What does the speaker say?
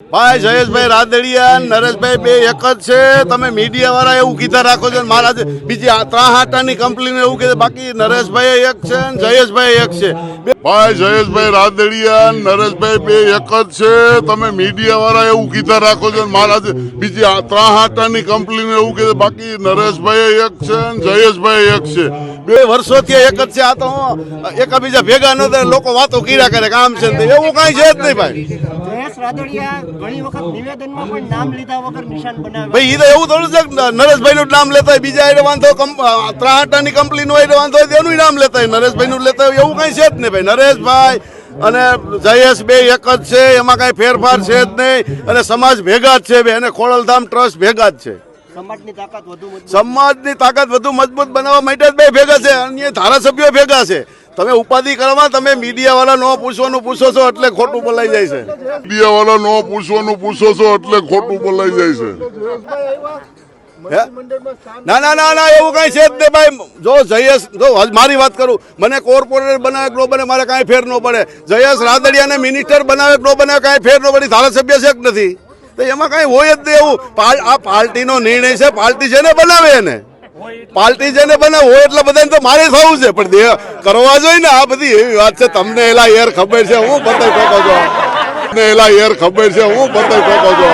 ભાઈ જયેશભાઈ રાદડિયા નરેશભાઈ બે એક જ છે. તમે મીડિયા વાળા એવું કીધા રાખો છો, મારા બીજી ત્રાહાટાની કંપનીને એવું કીધું, બાકી નરેશભાઈ એક છે ને જયેશભાઈ એક છે. ભાઈ જયેશભાઈ રાદડિયા નરેશભાઈ બે એક જ છે. તમે મીડિયા વાળા એવું કીધા રાખો છો, મારા બીજી ત્રાહાટાની કંપનીને એવું કીધું, બાકી નરેશભાઈ એક છે ને જયેશભાઈ એક છે. 2 વર્ષોથી એક જ છે. આ તો એકબીજા ભેગા ન થાય, લોકો વાતો કર્યા કરે કામ છે એવું કઈ છે જ નહીં ભાઈ. જયેશ રાદડિયા ઘણી વખત નિવેદનમાં પણ નામ લીધા વગર નિશાન બનાવે. ભાઈ એ તો એવું થોડું છે કે નરેશભાઈ નું નામ લેતા હોય, બીજા એને વાંધો ત્રાહાટાની કંપની નું વાંધો હોય તેનું નામ લેતા હોય, નરેશભાઈ નું લેતા હોય એવું કઈ છે જ નહીં ભાઈ. નરેશભાઈ અને જયેશ બે એક જ છે, એમાં કઈ ફેરફાર છે જ નહીં. અને સમાજ ભેગા જ છે બે, અને ખોડલધામ ટ્રસ્ટ ભેગા જ છે. સમાજની તાકાત વધુ મજબૂત બનાવવા માટે જ બે ભેગા છે. અન્ય ધારાસભ્યો ભેગા છે. તમે ઉપાધિ કરવા તમે મીડિયા વાળા નો પૂછવાનું પૂછો છો એટલે ખોટું બોલાઈ જાય છે. મીડિયા વાળા નો પૂછવાનું પૂછો છો એટલે ખોટું બોલાઈ જાય છે. ના ના ના ના એવું કઈ છે જ નહીં ભાઈ. જો જયેશ, જો મારી વાત કરું, મને કોર્પોરેટર બનાવે કે ન બને મારે કાંઈ ફેર ન પડે. જયેશ રાદડિયાને મિનિસ્ટર બનાવે કે ન બનાવે કાંઈ ફેર ન પડે. ધારાસભ્ય છે કે નથી તો એમાં કઈ હોય જ નહીં. એવું આ પાર્ટીનો નિર્ણય છે, પાર્ટી છે ને બનાવે એને, પાર્ટી છે ને બનાવે હોય એટલે બધાને તો મારે થવું છે, પણ કરવા જોઈએ ને. આ બધી એવી વાત છે. તમને એલા યાર ખબર છે હું બતાવી શકો છો, તમને એલા યાર ખબર છે હું બતાવી શકો છો.